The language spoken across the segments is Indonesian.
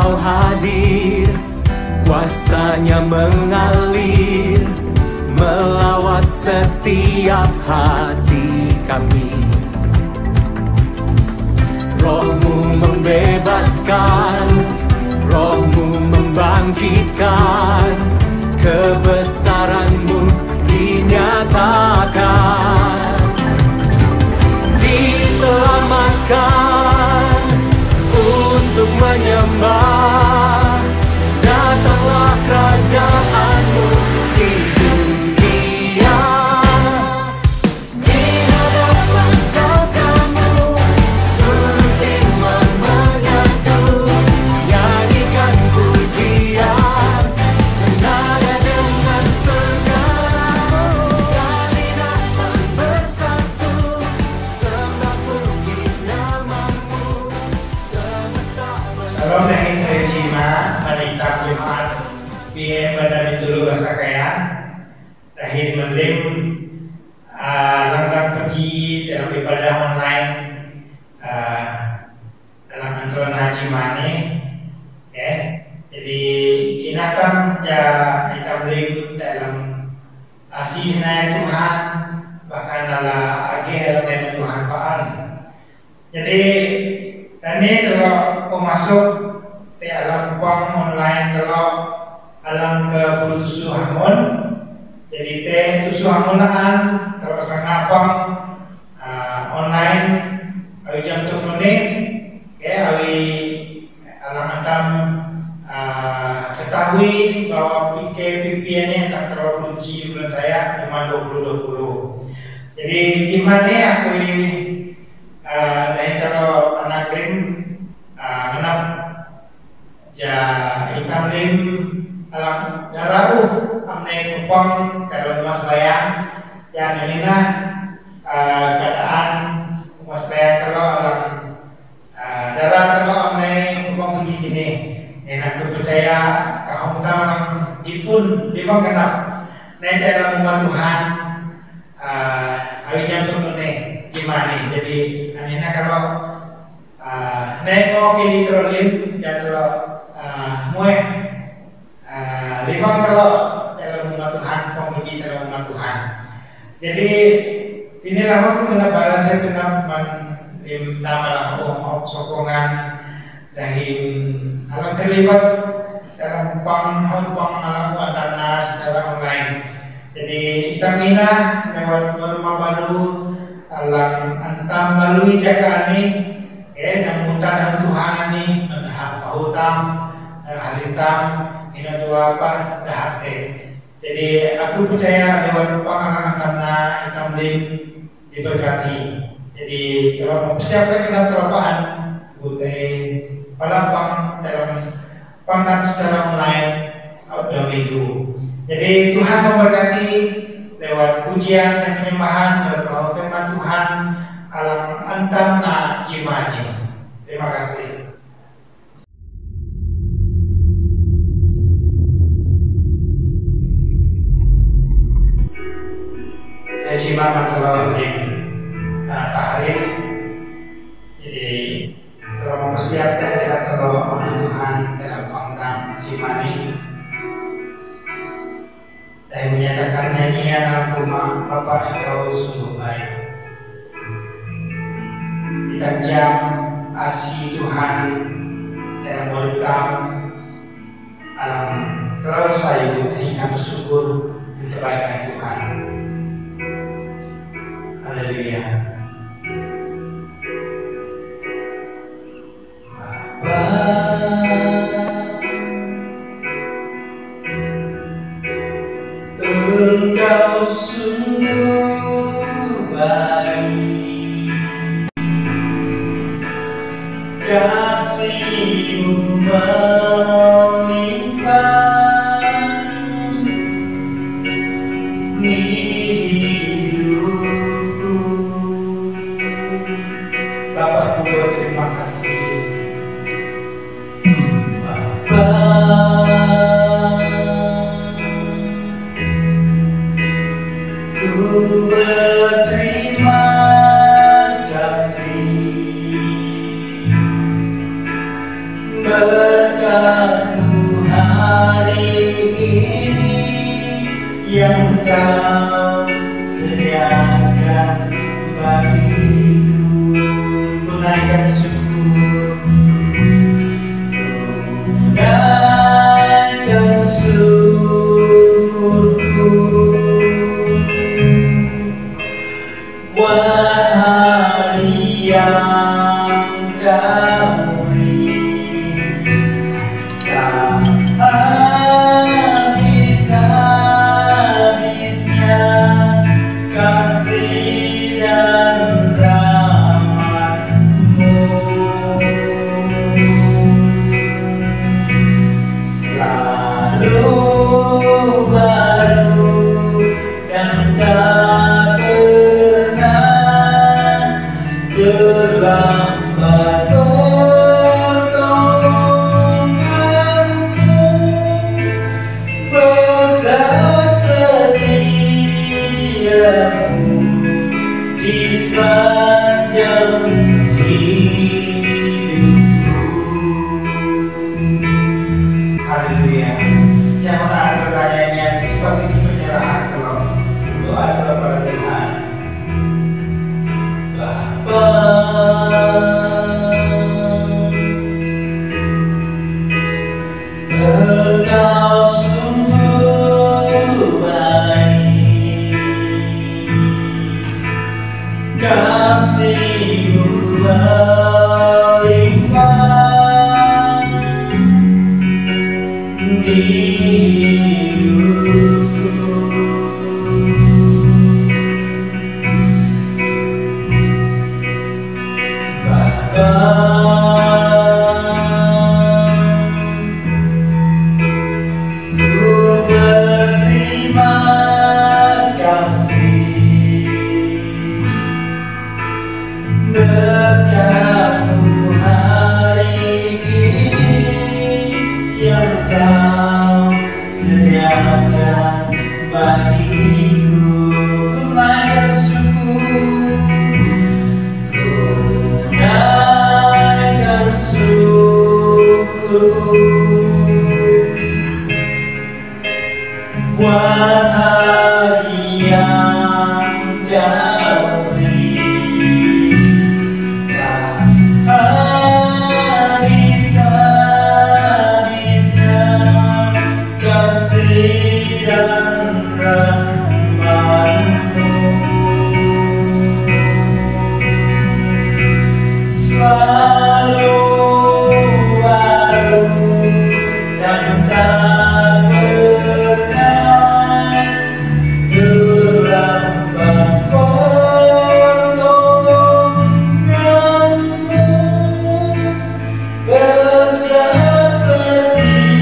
Engkau hadir, kuasanya mengalir melawat setiap hati kami. Roh-Mu membebaskan, Roh-Mu membangkitkan, kebesaran-Mu dinyatakan. Diselamatkan untuk menyembah, datanglah kerajaan-Mu di dunia. Di hadapan Kau-Mu seluruh jiwa menyatu, nyanyikan pujian senada dengan surga. Kami datang bersatu, sembah puji nama-Mu semesta. Shalom dahil saya Jima, Marita Jumat, PM Badan Dulu Basakayan, dahil melim langkah pergi dalam ibadah online dalam antara Haji Mane, ya. Jadi kinatan ya itam lim dalam asinai Tuhan, bahkan ala agih dalam Tuhan Paan. Jadi tadi kalau aku masuk di alam pang online kalau alam ke Tusu Hamun, jadi Tusu Hamunaan kalau sangapang online awi jam 7 menit, awi alam antam ketahui bahwa PKPP ini tak terlalu uji bulan saya cuma 2020. Jadi gimana aku dari kalau anak lim genap ja hitam lim alam darau amne kupang kalau mas bayang ya nina keadaan mas bayang kalau alam darah kalau amne kupang begini ini aku percaya kau tahu ipun limang genap nanti dalam umat Tuhan awi jam nih gimana jadi anina kalau mau pilih terolim ya kalau mue limang kalau dalam umat Tuhan pemiji dalam umat Tuhan. Jadi inilah aku kena balas saya kena lim tamalah sokongan dahil alam terlibat dalam pang alam watana secara online. Jadi itamina lewat rumah baru alam antam melalui jaga ini dan mudah Tuhan ini menahap pahutam halitam ini dua apa dahate. Jadi aku percaya lewat pengalaman antamna hitam lim diberkati. Jadi kalau mempersiapkan kenap terapaan butai palampang dalam pangkat secara online outdoor minggu. Jadi Tuhan memberkati lewat pujian dan penyembahan dan firman Tuhan alam antamna jimani. Terima kasih. Saya Jima Mantelor di anak hari. Jadi telah mempersiapkan kita telah Tuhan dalam pangkat jimani. Dan menyatakan nyanyian Al-Qur'an Bapa Engkau sungguh baik. Ditanjam asih Tuhan dalam berhutang alam kalau saya kita bersyukur untuk kebaikan Tuhan. Haleluya. Engkau sungguh baik, kasih-Mu melimpah di hidupku. Bapakku berterima kasih, ku berterima kasih berkat berkatmu hari ini yang Kau sediakan bagiku. Ku naikkan syukur, ku naikkan syukurku buat hari yang Kau beri. Tak habis-habisnya kasih dan rahmat-Mu, selalu baru dan tak pernah terlambat pertolongan-Mu. Besar setia-Mu di sepanjang hidupku. Haleluya. Jangan ada pertanyaannya sebagai penyerahan kalau doa kepada Tuhan. Bapa, Engkau sungguh baik, kasih-Mu melimpah di hidupku. Bapa, ku berterima kasih berkat-Mu hari ini yang Kau sediakan bagiku. Ku naikkan syukur, ku naikkan syukurku buat hari yang Kau beri. Tak habis-habisnya kasih dan rahmat-Mu, selalu baru dan tak pernah terlambat pertolongan-Mu. Besar setia-Mu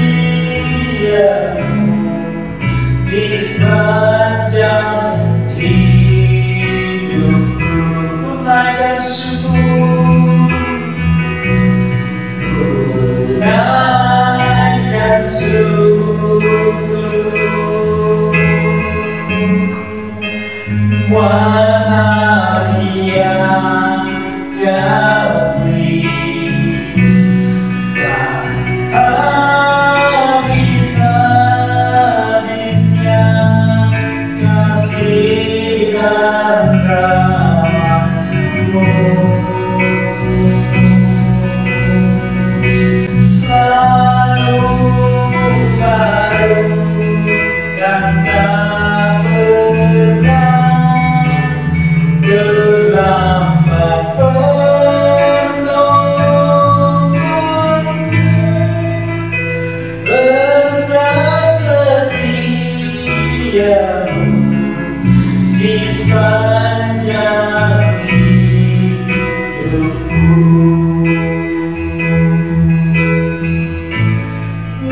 di sepanjang hidupku. Ku naikkan syukur, ku naikkan syukurku buat hari yang Kau beri. Tak habis-habisnya kasih dan rahmat-Mu, selalu baru dan tak pernah terlambat pertolongan-Mu. Besar setia-Mu di sepanjang hidupku.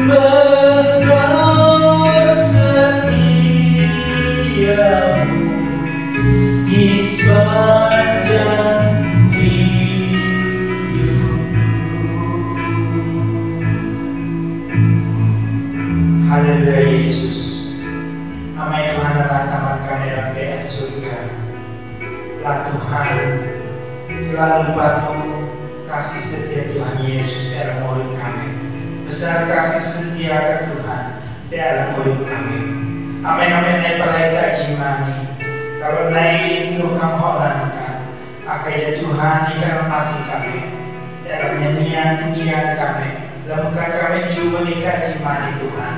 Besar setia-Mu di sepanjang hidupku. Haleluya Yesus. Nama Tuhan adalah taman kami dalam surga. Lah Tuhan selalu bantu kasih setia Tuhan Yesus dalam murid kami. besar kasih setia Tuhan di dalam hidup kami. Amin amin naik palai jimani. Kalau naik nukam holankan, akai Tuhan ikan masih kami dalam nyanyian pujian kami. Lakukan kami cuma nikah jimani Tuhan.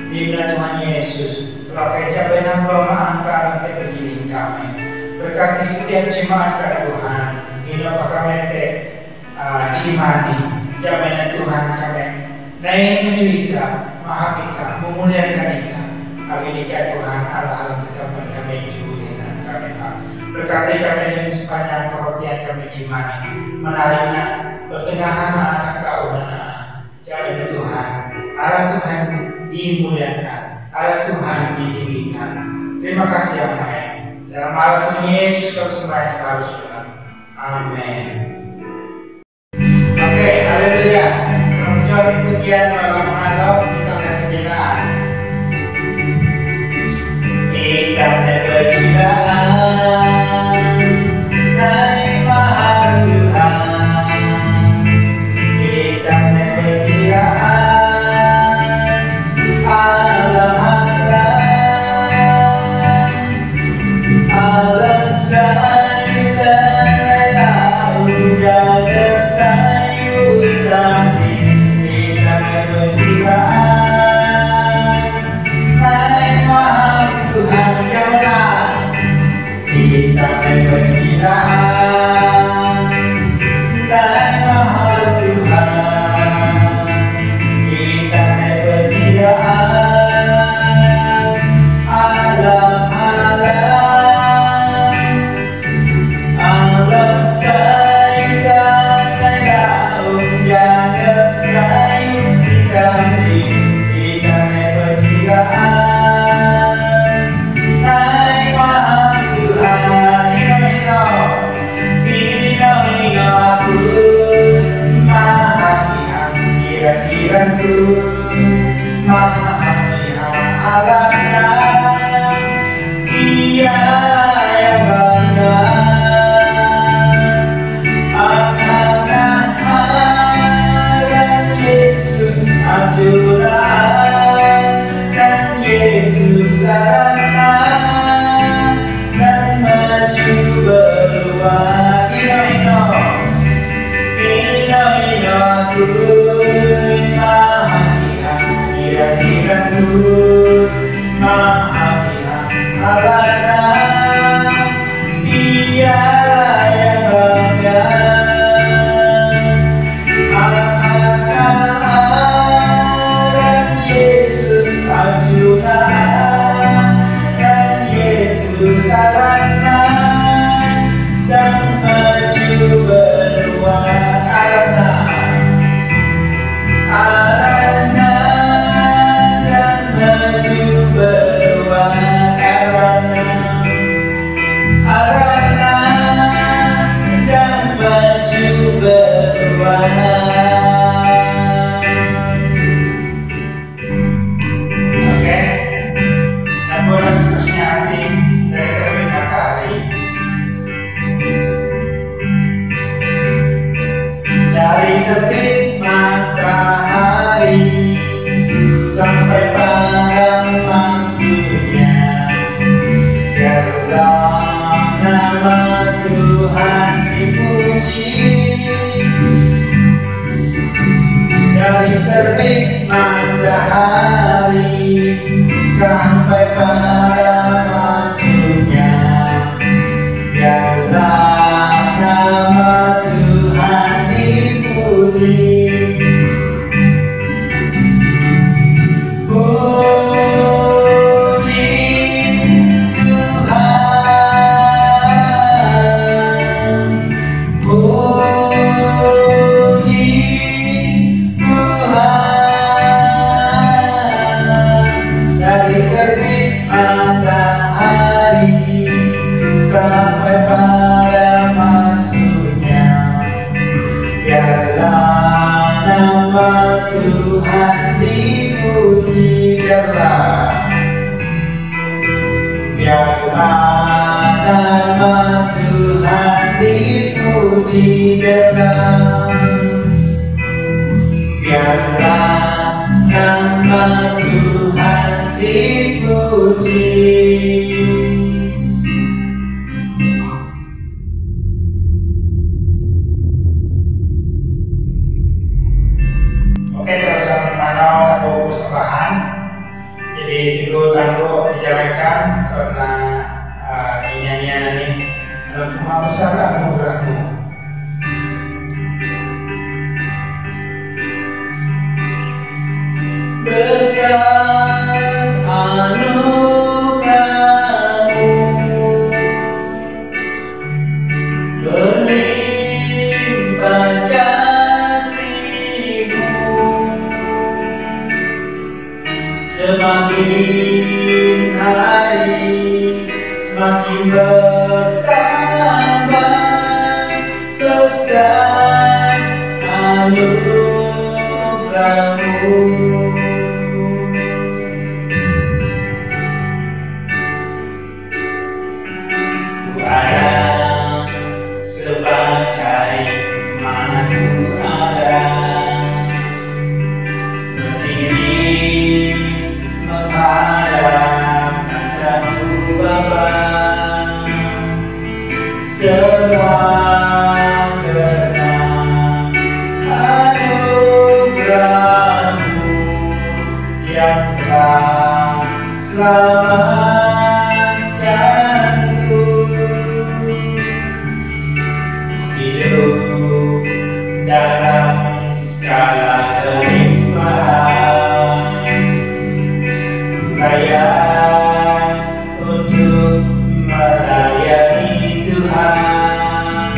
Bina Tuhan Yesus, pakai cabai nambah angka nanti begini kami. Berkati setiap jemaat Tuhan, ini apa kami cimani, jaminan Tuhan kami. Naik menjurika, mahakika, memuliakan ika. Akhirnya Tuhan Allah tetapkan kami juga dengan kami. Berkati kami dengan sepanjang perhatian kami cimani, menariknya pertengahan anak kau dan jaminan Tuhan. Allah Tuhan dimuliakan, Allah Tuhan ditinggikan. Terima kasih yang baik. Dalam nama Tuhan Yesus kau sembahyang harus Tuhan. Amin. Oke, haleluya. Menjadi pujian malam malam kita berkejilaan. Kita berkejilaan, naik mahal Tuhan. Kita berkejilaan, alam alam sayu saraya jaga sayu damai kita berkejilaan, naik mahal Tuhan kaulah. Kita berkejilaan, naik mahal Tuhan. Kita berkejilaan, alam alam sayu saraya jaga sayu damai kita berkejilaan, naik mahal Tuhan. Ino aku mahakihan kira-kiraku mahakihan alana dialah yang bangga dan Yesus ajudan dan Yesus sarana dan maju berubah. Ino aku mahakihan kira-kiraku mahakihan alana dialah yang bangga dan Yesus ajudan dan Yesus sarana dan maju beruang. Arana dan maju beruang. Arana dan maju beruang. Oke, dan bola seterusnya hati dari terbit matahari. Dari terbit matahari sampai pada maksudnya, biarlah nama Tuhan dipuji. Dari terbit matahari sampai pada maksudnya, biarlah nama Tuhan dipuji. Dari terbit matahari sampai pada maksudnya, biarlah nama Tuhan dipuji. Biarlah nama Tuhan dipuji. Biarlah nama Tuhan dipuji. Oke, terus memandang satu persembahan. Jadi juga tangguh dijalankan karena nyanyian ini adalah Maha besar anugerah-Mu. Besar anugerah-Mu, berlimpah kasih-Mu, semakin hari semakin bertambah besar anugerah-Mu. Ku ada sebagai mana ku ada, berdiri menghadap kataku Bapa, semua karena anugerah-Mu yang telah selamatkanku. Hidup dalam segala kelimpahan, layak untuk melayani Tuhan.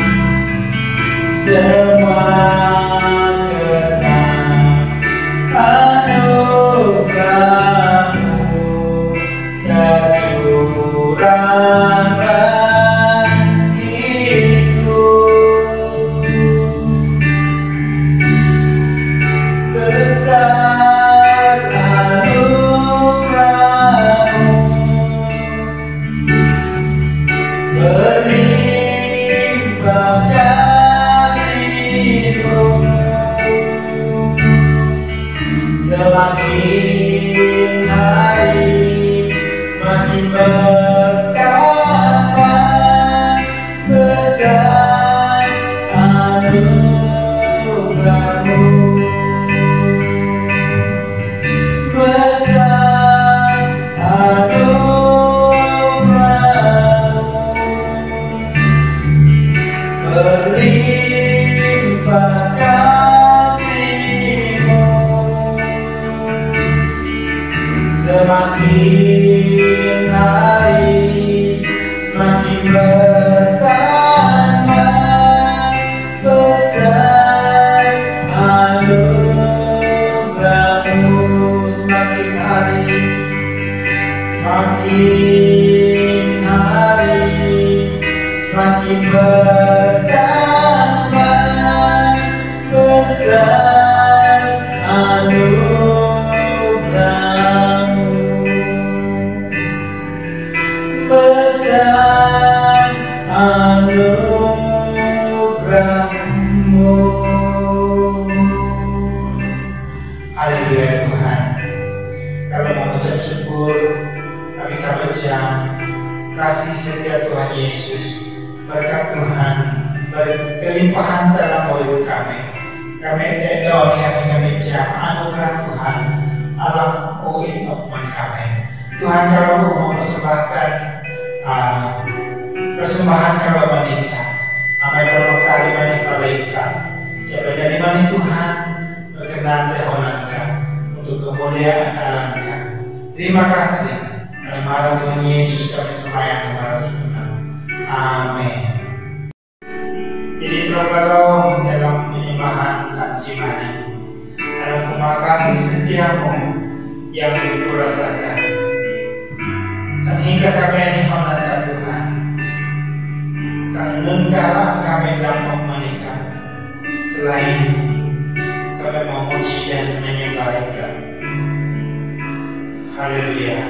Semua karena anugerah-Mu tercurah bagiku. Besar anugerah-Mu, berlimpah kasih-Mu, semakin hari semakin bertambah besar anugerah-Mu. Besar anugerah-Mu, berlimpah kasih-Mu, semakin hari semakin bertambah besar anugerah-Mu. Semakin hari semakin bertambah besar anugerah-Mu. Besar anugerah-Mu. Haleluya Tuhan. Kami mengucap syukur, kami kabejam kasih setia Tuhan Yesus, berkat Tuhan berkelimpahan dalam hidup kami. Kami tidak kami jam anugerah Tuhan alam inokman kami. Tuhan kalau mau mempersembahkan persembahan kalau menikah, kami kalau kali menikah, jadi dari mana Tuhan berkenan teholankan untuk kemuliaan alamkan. Terima kasih. Dalam Tuhan Yesus kami sembahyang kepada Tuhan. Amin. Jadi kalau dalam penyembahan Cimani, dalam kemakasih setiamu yang ku rasakan, sehingga kami dihonatkan Tuhan, sehingga kami dapat menikah, selain kami memuji dan menyembahkan. Haleluya.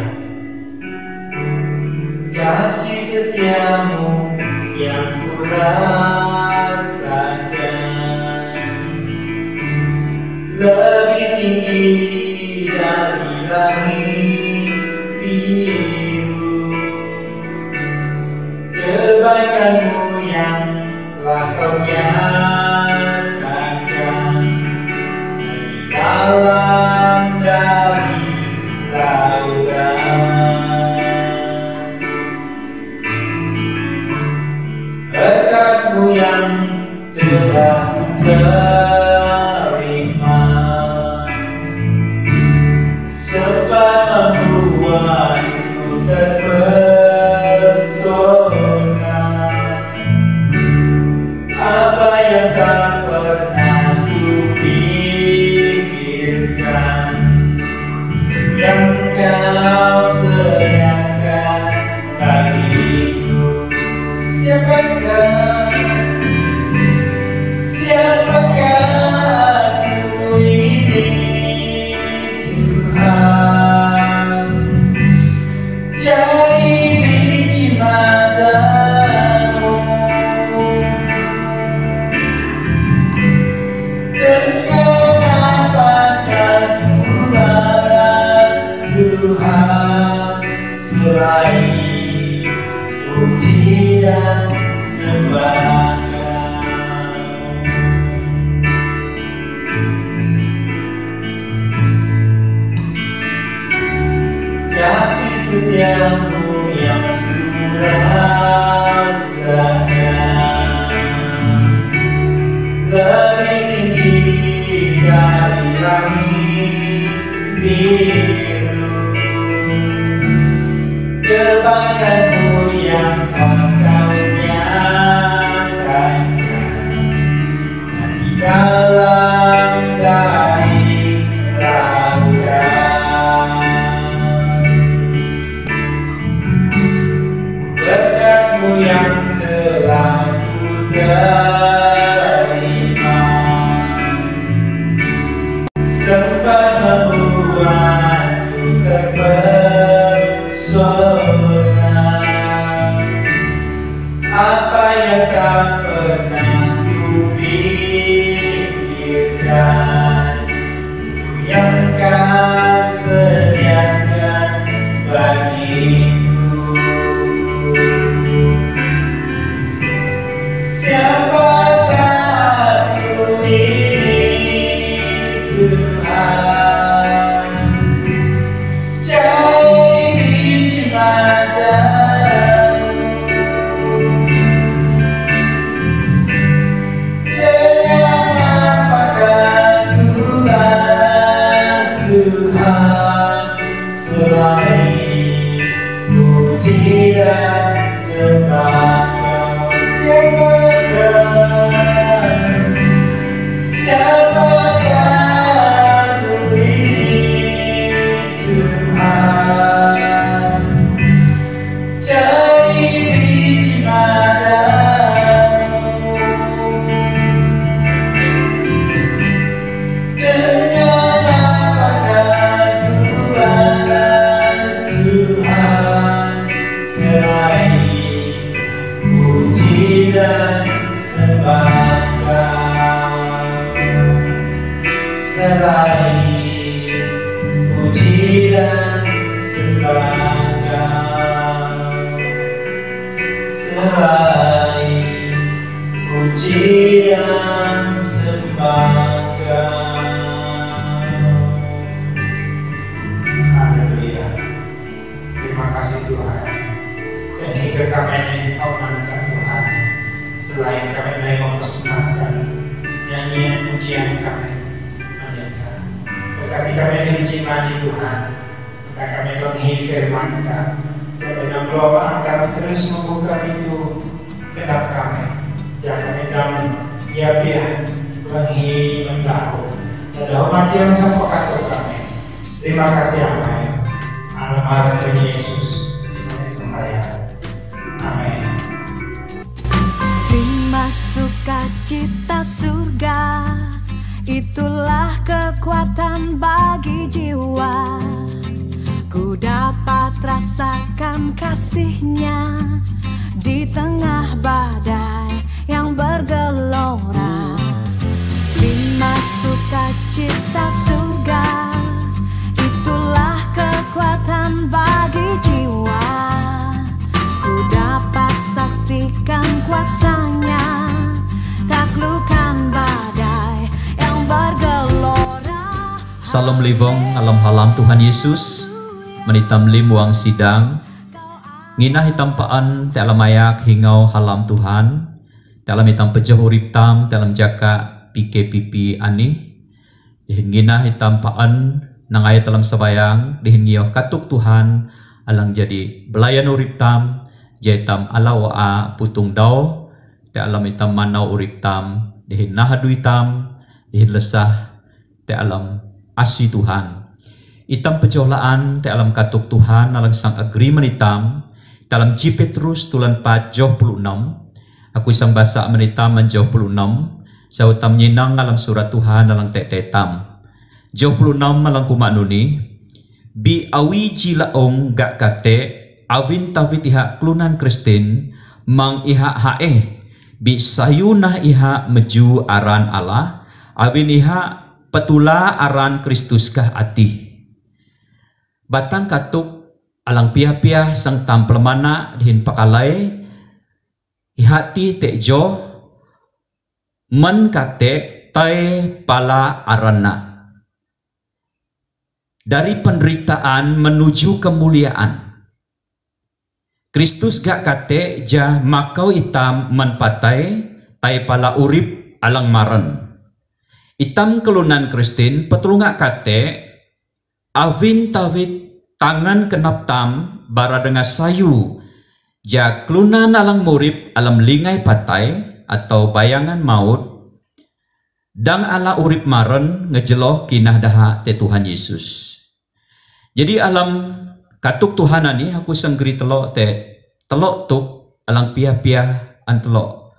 Kasih setiamu yang ku rasakan lebih tinggi langit biru. Kebaikanmu yang telah kau nyatakan dari dalam dari lautan. Berkat-Mu yang telah ku terima sempat membuatku terpesona. Apa yang tak pernah kupikirkan, yang Kau sediakan bagiku. Siapakah aku ini, Tuhan? Jadi biji matamu, dengan apakah ku balas Tuhan selain puji dan sembah. Kasih setiamu yang ku rasakan lebih tinggi dari langit biru. Kebaikan-Mu yang telah Kau nyatakan dari dalam dari lautan. Berkat-Mu yang telah ku terima sempat membuatku terpesona. Apa yang tak pernah kupikirkan, yang Kau sediakan bagiku. Siapakah aku ini, Tuhan? Jadi biji matamu, dengan apakah ku balas Tuhan selain puji dan sembah. Siapakah aku ini, Tuhan? Jadi biji matamu, dengan apakah ku balas Tuhan selain puji dan sembah. Selain puji dan sembah, selain puji dan sembah. Haleluya. Terima kasih Tuhan, sehingga kami mengenalkan Tuhan. Selain kami mulai mempersembahkan nyanyian pujian kami, berkati kami diuji-mani Tuhan, maka kami kelenghi firman-Kau, dan dengan doa angkat terus membuka pintu kedap kami, yang kami dalam biar kelenghi mendahu, dan hormati yang sampai kami. Terima kasih Amin. Alamat Tuhan Yesus, kami sembahyang. Amin. Terima sukacita surga, itulah kekuatan bagi jiwa. Ku dapat rasakan kasih-Nya di tengah badai yang bergelora. Terima sukacita surga, itulah Salam livong alam halam Tuhan Yesus menitam lim wang sidang ngina hitam paan dalam ayak hingau halam Tuhan dalam hitam pejah urip tam dalam jaka PKPP ani ngina hitam paan nang ayat dalam sebayang dihingiau katuk Tuhan alang jadi belayan urip tam jaitam ala wa putung daw dalam hitam manau urip tam dihin nahadu hitam dihin lesah dalam asih Tuhan itam pejolaan dalam katuk Tuhan alang sang agreement hitam dalam J Petrus tulan 4:26 aku isang basa menitam 26 sa utam nyinang alang surat Tuhan alang tetetam 26 alang kumaknuni bi awi jilaong gak kate awin tavit iha klunan Kristen mang iha hae bi sayunah iha meju aran Allah awin iha petula aran Kristus kah ati batang katuk alang piah-piah sang tampel mana dihin pakalai ihati tejo men kate tai pala arana dari penderitaan menuju kemuliaan Kristus gak kate ja makau itam menpatai tai pala urip alang maren itam kelunan Kristen petulunga kate avin tavit tangan kenap tam bara dengan sayu ja kelunan alang murip alam lingai patai atau bayangan maut dang ala urip maren ngejeloh kinah daha te Tuhan Yesus. Jadi alam katuk Tuhan ani aku senggeri telok tuk alang piah-piah an telok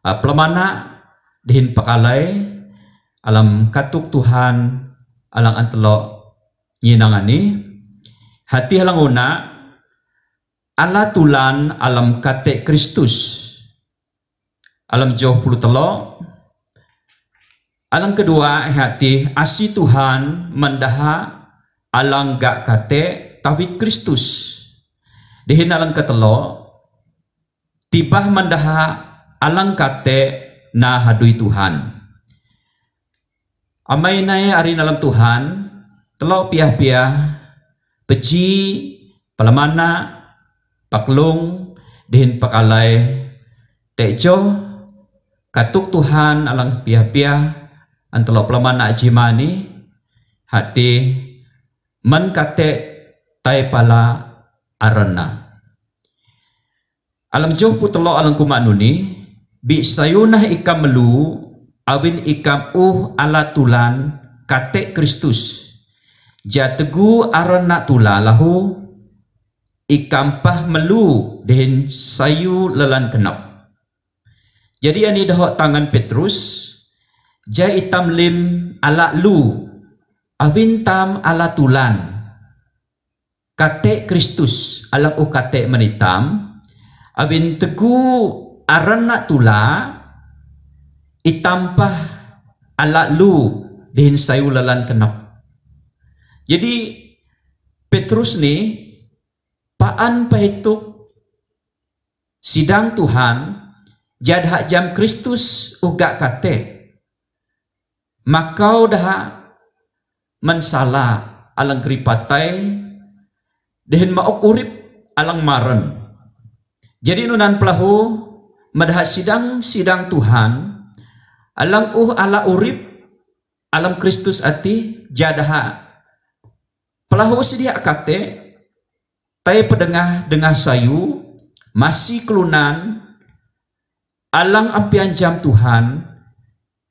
pelemana dihin pakalai alam katuk Tuhan alang antelok nyinangani hati alang una ala tulan alam kate Kristus alam jauh puluh telok alang kedua hati asih Tuhan mendaha alang gak kate tawit Kristus dihin alang ketelok tibah mendaha alang kate na hadui Tuhan amai nai ari dalam Tuhan telok piah-piah peji palamana paklung dihin pakalai tejo katuk Tuhan alang piah-piah antelok palamana jimani hati men kate tai pala arana alam jauh putelok alang kumaknuni bi sayunah ikam melu awin ikam ala tulan kate Kristus jategu arana tula lahu ikam pah melu dihin sayu lelan kenap jadi ani dahok tangan Petrus ja itam lim ala lu awin tam ala tulan kate Kristus ala kate menitam awin tegu arana tula itampah ala lu dihin sayu lalan kenap. Jadi Petrus ni paan pahituk sidang Tuhan jadha jam Kristus uga kate makau dah mensala alang kripatai dihin maok urip alang maren. Jadi nunan pelahu madha sidang Tuhan alang ala urip alam Kristus ati jadaha pelahu sedia kate tai pedengah dengah sayu masih kelunan alang ampian jam Tuhan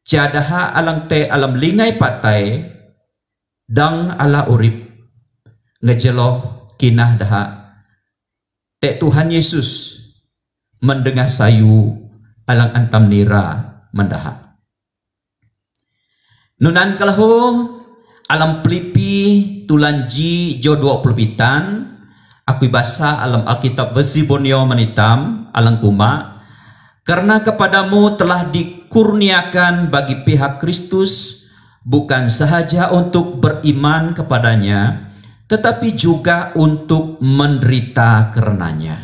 jadaha alang te alam lingai patai dang ala urip ngejeloh kinah daha te Tuhan Yesus mendengah sayu alang antam nira mendaha nunan kalahu alam pelipi tulanji jo 20 pitan aku basa alam Alkitab versi Borneo menitam alang kuma karena kepadamu telah dikurniakan bagi pihak Kristus bukan sahaja untuk beriman kepadanya tetapi juga untuk menderita karenanya.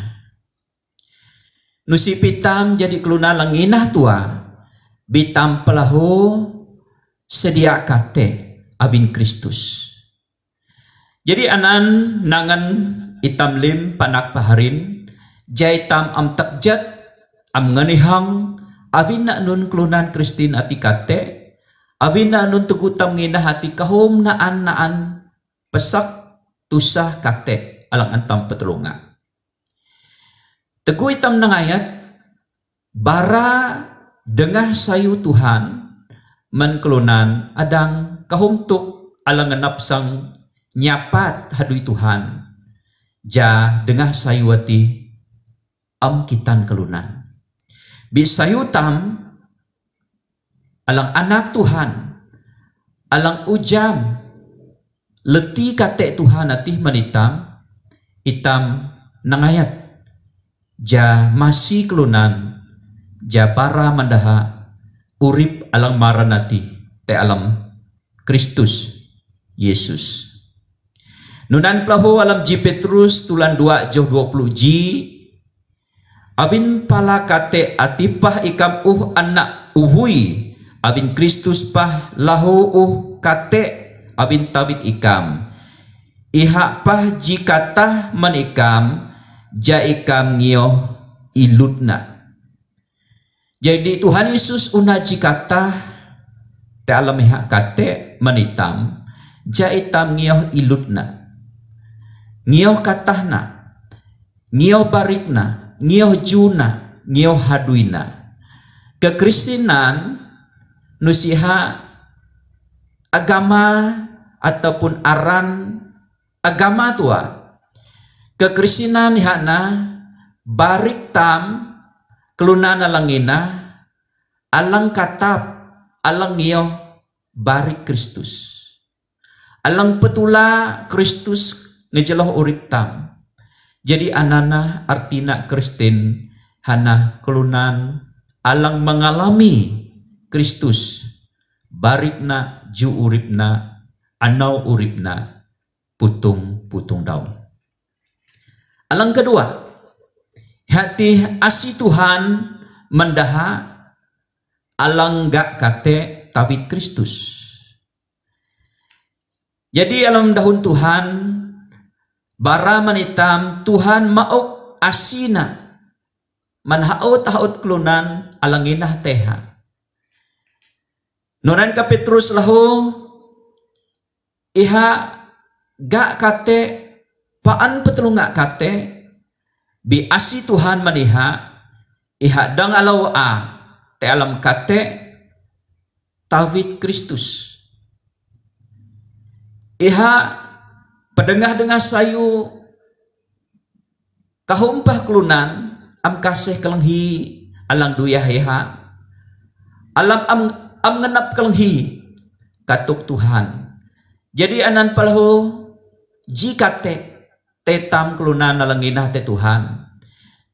Nusi pitam jadi keluna langinah tua bitam pelahu sedia kate abin Kristus. Jadi anan nangan itam lim panak paharin jai tam am takjat am nganihang avin na nun klunan Kristin ati kate avin na nun tugutam ngina hati kahom naan pesak tusah kate alang antam petulunga. Teguh itam nangayat bara dengah sayu Tuhan menklunan adang kahumtuk alang ngenap sang nyapat hadui Tuhan ja dengah sayuati am kitan kelunan bi sayutam alang anak Tuhan alang ujam leti kate Tuhan atih manitam itam nangayat ja masih kelunan ja para mandaha urip alang maranati te alam Kristus Yesus. Nunan plahu alam ji Petrus tulan 2 jauh 20 ji avin pala kate atipah ikam anak uhui avin Kristus pah lahu kate avin tawit ikam iha pah ji katah manikam ja ikam ngioh ilutna. Jadi Tuhan Yesus una ji katah te alam iha kate manitam ja itam ngioh ilutna. Ngioh katahna, ngioh barikna, ngioh juna, ngioh haduina. Kekristenan nusiha agama ataupun aran agama tua. Kekristenan hana barik tam kelunan alangina alang katap alang ngioh barik Kristus. Alang petula Kristus ngejeloh urip tam. Jadi anana artina Kristen hana kelunan alang mengalami Kristus barikna ju uripna anau uripna putung daun. Alang kedua hati asi Tuhan mendaha alang gak kate tawit Kristus. Jadi alam dahun Tuhan bara manitam Tuhan maok asina manhaot klunan alanginah teha. Noran ka Petrus lahu iha gak kate paan petulunga kate bi asi Tuhan maniha iha dang alau te alam kate tawit Kristus. Iha pedengah-dengah sayu kahumpah kelunan am kasih kelenghi alang duyah iha alam am ngenap kelenghi katuk Tuhan. Jadi anan palahu jika tetam kelunan alanginah te Tuhan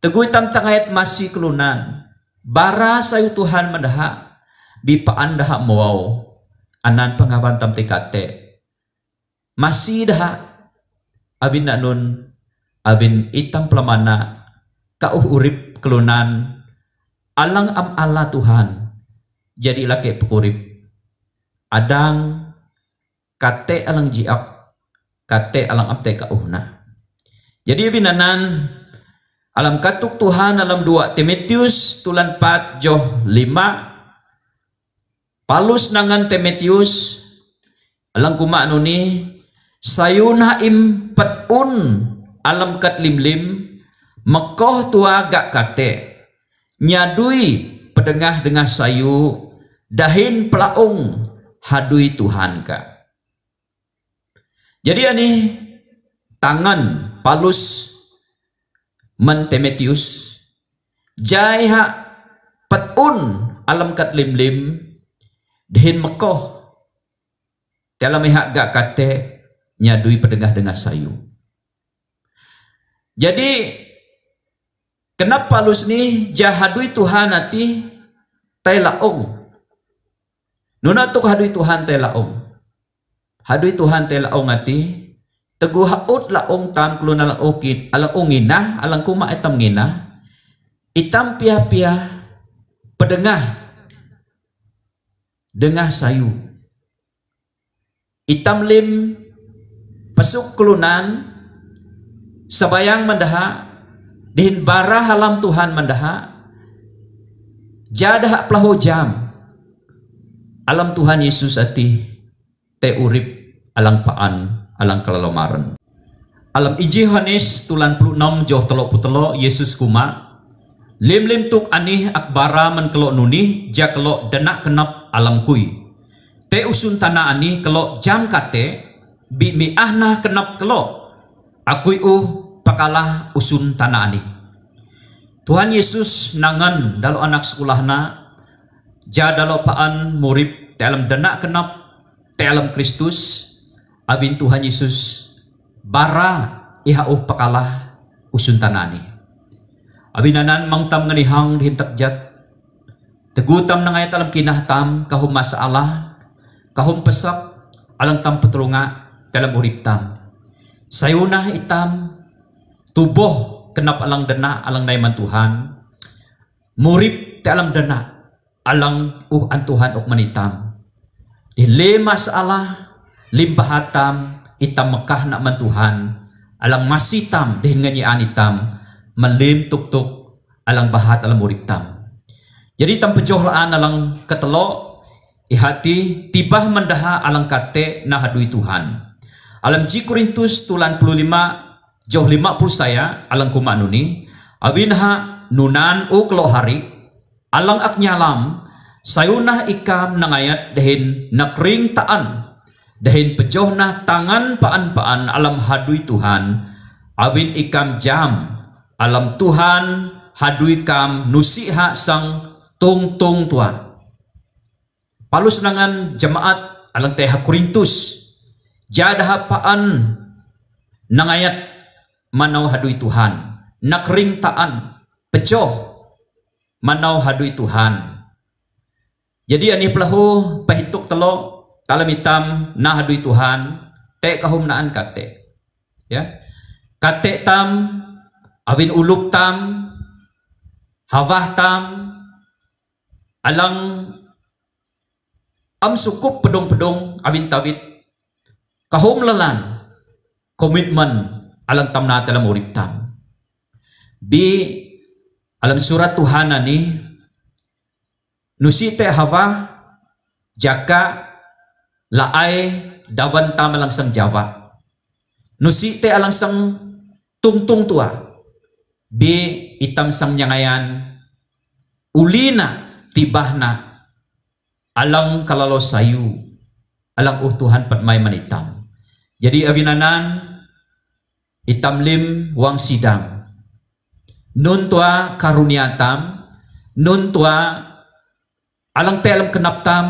teguh tam tangayat masih kelunan bara sayu Tuhan mendaha bipaan daha mau anan pengawan tam tekate masih dah abin nun abin itam pelamana kauh urip kelunan alang am Allah Tuhan jadi laki urip adang kate alang jiak kate alang amte kauhna. Jadi binanan alam katuk Tuhan alam 2 Timotius tulan 4 joh 5 palus nangan Timotius alang kuma anu ni sayuna impetun alam kat limlim mekoh tua gak kate nyadui pedengah dengah sayu dahin pelaung hadui Tuhan ka. Jadi ani tangan palus men Timotius jaiha petun alam kat limlim dahin mekoh dalam ihak gak kate nyadui pedengah-dengah sayu. Jadi kenapa Paulus ni jahadui Tuhan ati tailaong. Nuna tuk hadui Tuhan tailaong. Hadui Tuhan tailaong ati teguh haut laong tam keluna alang ukit alang ungina alang kuma etam ngina itam pia-pia pedengah dengah sayu. itam lim pasuk kulunan sabayang mendaha dihin bara halam Tuhan mendaha jadah pelaho jam alam Tuhan Yesus ati te urip alang paan alang kelalomaran. Alam iji Yohanes tulan 26 joh telok putelo Yesus kuma lim tuk anih akbara men kelok nunih ja kelok denak kenap alam kui te usun tanah anih kelok jam kate bi miahna kenap kelok akui pakalah usun tanah anih. Tuhan Yesus nangan dalam anak sekolahna ja dalam paan murib dalam denak kenap dalam Kristus abin Tuhan Yesus bara ihau pakalah usun tanani abinanan mangtam nganihang dihintak jat tegutam nangayat alam kinahtam kahum masalah kahum pesak alang tam petrunga dalam urip tam sayunah itam tubuh kenap alang dena alang naiman Tuhan murib te alam dena alang an Tuhan ok manitam di lima masalah limbahatam itam Mekah nak man Tuhan alang masitam dihin nganyian itam melim tuk-tuk alang bahat alang murid tam. Jadi tam pejohlaan alang ketelo ihati tibah mendaha alang kate na hadui Tuhan. Alam ji Korintus tulan 55 joh 50 saya alang kumanuni awinha nunan kelo hari alang aknyalam sayunah ikam nangayat dehin nakring taan dahin pejohna tangan paan-paan alam hadui Tuhan awin ikam jam alam Tuhan hadui kam nusiha sang tung tua palus nangan jemaat alang teha Korintus jadah paan nangayat manaw hadui Tuhan nakring taan pejoh manaw hadui Tuhan. Jadi ani pelahu pahituk telo kalam hitam nah hadui Tuhan te kahum naan kate ya kate tam awin ulup tam hawah tam alang am sukup pedong-pedong awin tawit kahum lelan komitmen alang tam na dalam urip tam bi alam surat Tuhan ani nusite hawa jaka laay dawan tam alang sang Jawa nusi te alang sang tungtung tua bi itam sang nyangayan ulina tibahna alang kalalo sayu alang Tuhan patmay manitam. Jadi abinanan itam lim wang sidang nun tua karuniatam nun tua alang te alam kenap tam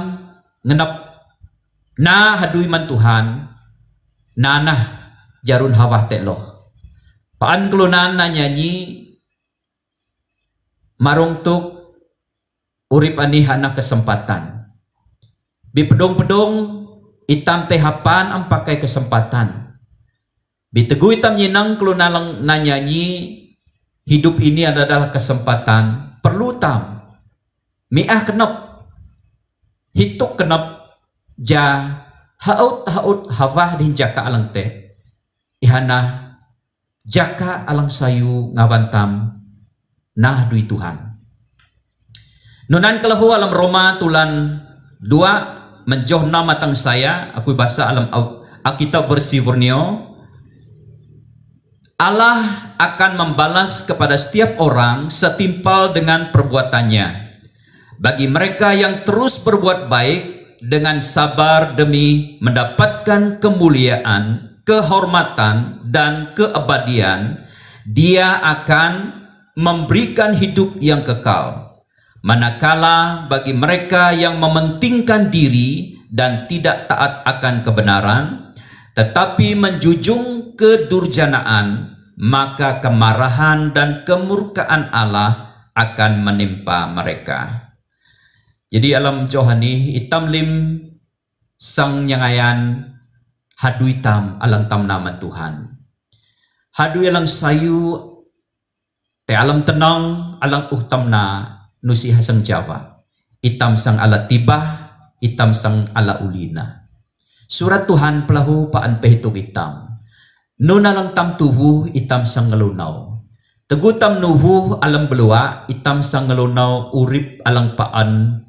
ngenap na hadui man Tuhan nanah jarun hawah telo paan kelunan na nyanyi marong tuk urip ani hana kesempatan bi pedong-pedong itam tehapan am pakai kesempatan bi teguh itam nyinang kelunan lang na nyanyi hidup ini adalah kesempatan perlu tam miah kenop hituk kenop ja haut hawah din jaka alang te ihana jaka alang sayu ngabantam nah dui Tuhan nunan kelahu alam Roma tulan 2 menjoh nama tang saya aku bahasa alam Alkitab versi Borneo Allah akan membalas kepada setiap orang setimpal dengan perbuatannya bagi mereka yang terus berbuat baik dengan sabar demi mendapatkan kemuliaan, kehormatan, dan keabadian, Dia akan memberikan hidup yang kekal. Manakala bagi mereka yang mementingkan diri dan tidak taat akan kebenaran, tetapi menjunjung kedurjanaan, maka kemarahan dan kemurkaan Allah akan menimpa mereka. Jadi alam johani itam lim sang nyangayan hadui tam alang tam nama Tuhan. Hadui alang sayu te alam tenang alang uhtamna nusi hasang Jawa. Itam sang ala tibah, itam sang ala ulina. Surat Tuhan pelahu paan pehitung itam. Nuna lang tam tuhu itam sang ngelunaw. Tegutam nuhu alam belua itam sang ngelunaw urip alang paan.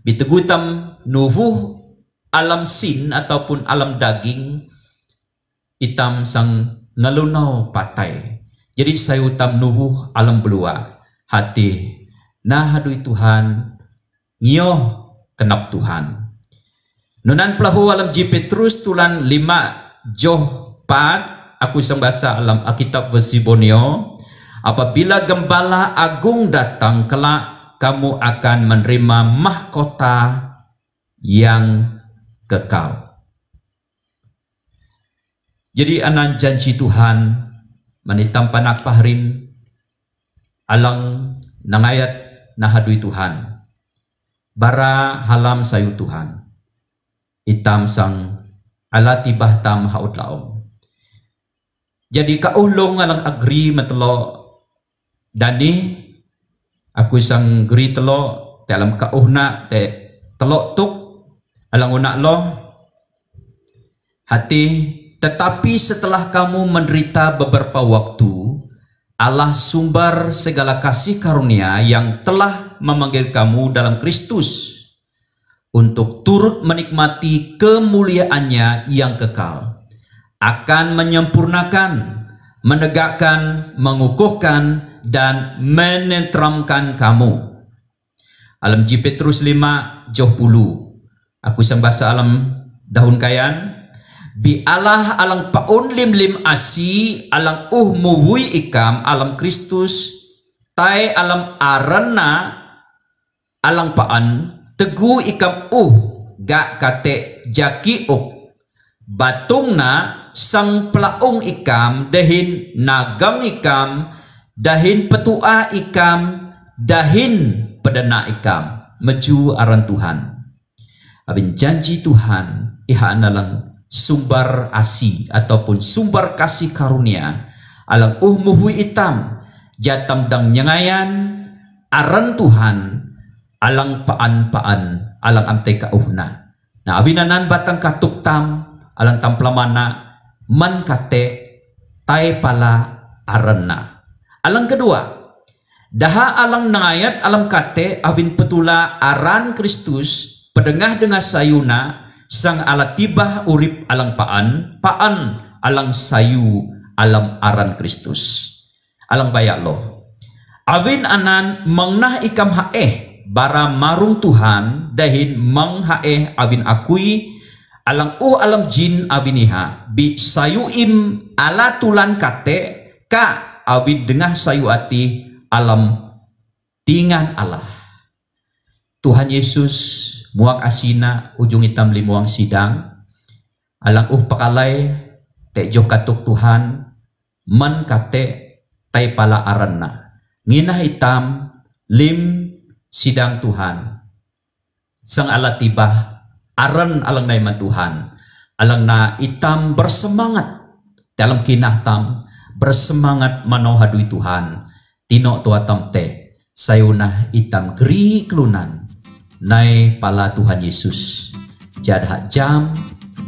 Bitegutam nuhu alam sin ataupun alam daging itam sang ngelunaw patay. Jadi sayutam nuhu alam belua hati nah hadui Tuhan ngioh kenap Tuhan. Nunan pelahu alam J. Petrus tulan 5 Joh 4 aku isang bahasa alam Alkitab versi Borneo. Apabila gembala agung datang kelak kamu akan menerima mahkota yang kekal. Jadi anan janji Tuhan manitam panak pahrin alang nangayat nahadui Tuhan. Bara halam sayu Tuhan. Itam sang ala tibah tam haud laom. Jadi kaulong alang agri matelo dani aku isang gri telo dalam kauhna te telo tuk alang unak lo hati. Tetapi setelah kamu menderita beberapa waktu, Allah sumber segala kasih karunia yang telah memanggil kamu dalam Kristus untuk turut menikmati kemuliaannya yang kekal, akan menyempurnakan, menegakkan, mengukuhkan, dan menenteramkan kamu. Alam J. Petrus 5 Joh 10 aku isang bahasa alam daun kayan. Bi Allah alang paun lim asi alang muhui ikam alam Kristus tai alam arana alang paan tegu ikam gak kate jaki batungna sang pelaung ikam dahin nagam ikam dahin petua ikam dahin pedana ikam meju aran Tuhan. Abin janji Tuhan iha analang sumber asi ataupun sumber kasih karunia alang muhui itam jatam dang nyangayan aran Tuhan alang paan alang amte kauhna. Nah abinanan batang katuk tam alang tamplamana man kate tay pala aranna. Alang kedua daha alang nangayat alam kate avin petula aran Kristus pedengah dengan sayuna sang ala tibah urip alang paan alang sayu alam aran Kristus. Alang bayak lo avin anan mengnah ikam bara marung Tuhan dahin meng avin akui alang alam jin aviniha bi sayu im ala tulan kate ka avin dengah sayu ati alam tingan Allah. Tuhan Yesus muak asina ujung hitam limuang sidang alang pakalay te joh katuk Tuhan man kate tay pala aranna ngina hitam lim sidang Tuhan sang ala tibah aran alang naiman Tuhan alang na itam bersemangat dalam kinahtam bersemangat manohadui Tuhan tino tua tamte sayunah itam geri kelunan nai pala Tuhan Yesus jadah jam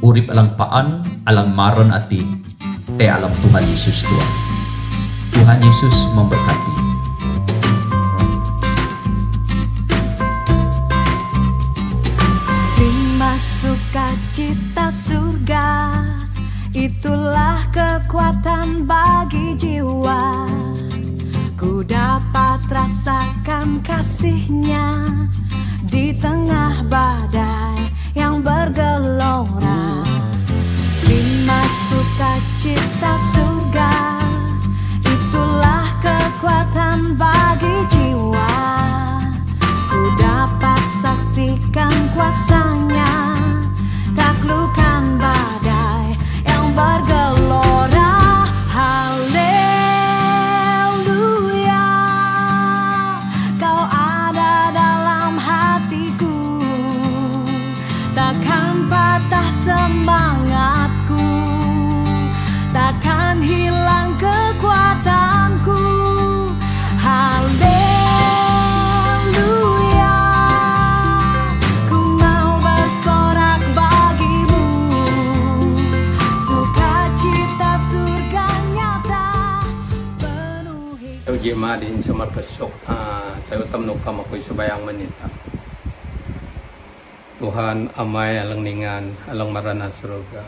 urip alang paan alang maron ati te alam Tuhan Yesus Tuhan. Tuhan Yesus memberkati. Lima sukacita surga, itulah kekuatan bagi jiwa. Ku dapat rasakan kasih-Nya di tengah badai yang bergelora. Lima sukacita surga, itulah kekuatan bagi jiwa. Ku dapat saksikan kuasa-Nya, taklukkan badai yang bergelora. Haleluya, Kau ada dalam hatiku, takkan patah semangatku. jema din samar pesok saya utam nukam aku sebayang menita. Tuhan amai alang ningan alang marana surga.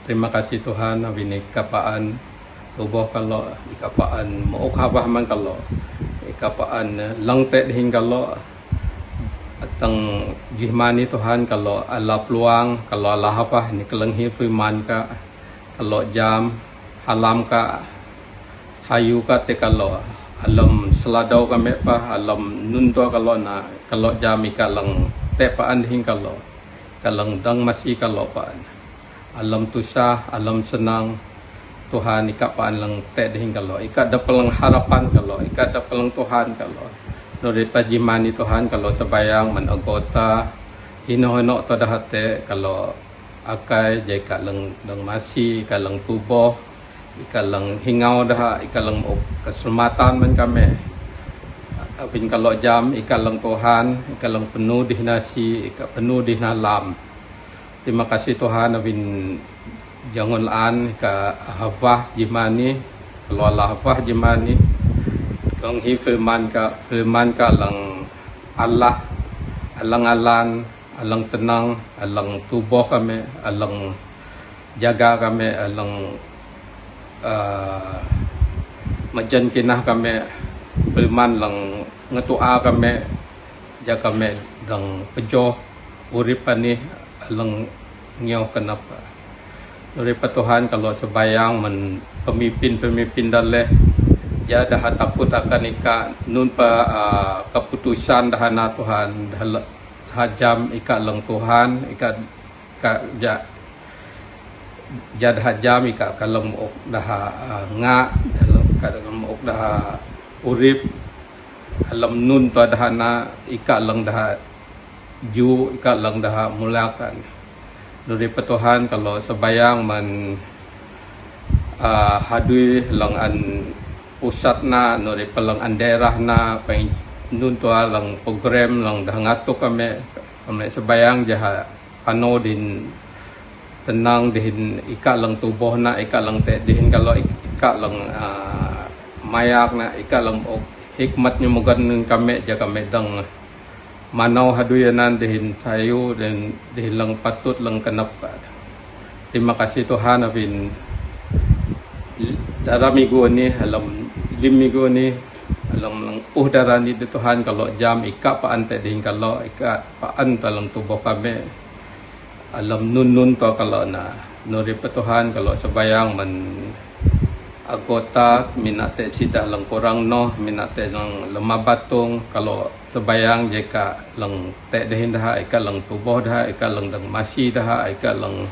Terima kasih Tuhan abini kapaan tubuh kalau ikapaan mau kabah man kalau ikapaan langte ding kalau atang gihmani Tuhan kalau ala peluang kalau ala hafah ni kelenghi firman ka kalau jam halam ka hayu ka te kalau alam seladau ka mepa alam nunto kalau na kalau jam ikalang te paan ding kalau kalang dang masih kalau paan alam tusah alam senang Tuhan ikapaan lang te ding kalau ikat dapelang harapan kalau ikat dapelang Tuhan kalau Nuri pajimani Tuhan kalau sebayang managota hino-hino to dahate kalau akai jai kalang dang masih kalang tubuh ikalang hingau dah ikalang keselamatan man kami apin kalau jam ikalang Tuhan ikalang penuh dihnasi ika penuh dihnalam. Terima kasih Tuhan apin jangan an ka hafah jimani kalau Allah hafah jimani kang hi firman ka lang Allah alang-alang alang tenang alang tubuh kami alang jaga kami alang majan kinah kami firman lang ngatua kami jaga kami dang pejoh uripan ni alang nyaw kenapa Nuripa Tuhan kalau sebayang men pemimpin daleh ya dah takut akan ika nun pa keputusan dahana Tuhan dah jam ika lang Tuhan ika ja dah jam ika kalam ok dah nga kalam ok dah urip alam nun pa dahana ika lang dah ju ika lang dah mulakan Nuripa Tuhan kalau sebayang man hadui lang an pusat na nori palang an daerah na pang nun to lang program lang dah ngato kami sebayang jaha ano din tenang din ika lang tubuh na ika lang te din kalau ika lang mayak na ika lang hikmat nyo mogan kami jaga kami dang manaw haduyanan din tayo din lang patut lang kanapa. Terima kasih Tuhan apin daramigo ni alam limigo ni alam darani di Tuhan kalau jam ika paan te ding kalau ika paan talang tubuh kami alam nun to kalau na nuri pa Tuhan kalau sebayang man agota minate sida lang kurang no minate lang lemabatong kalau sebayang jika lang te dehin dah ika lang tubuh dah ika lang dang masih dah ika lang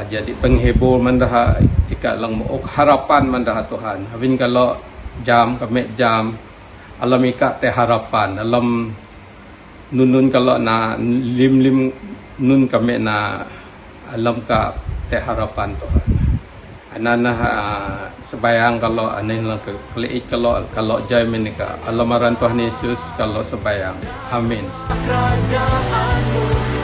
jadi penghibur mandah ika lang mo harapan mandah Tuhan habin kalau jam kami jam alam ika te harapan alam nun kalau na lim nun kami na alam ka te harapan Tuhan anana sebayang kalau anin lang keliit kalau jam ini ka alamaran Tuhan Yesus kalau sebayang amin. Kerajaanmu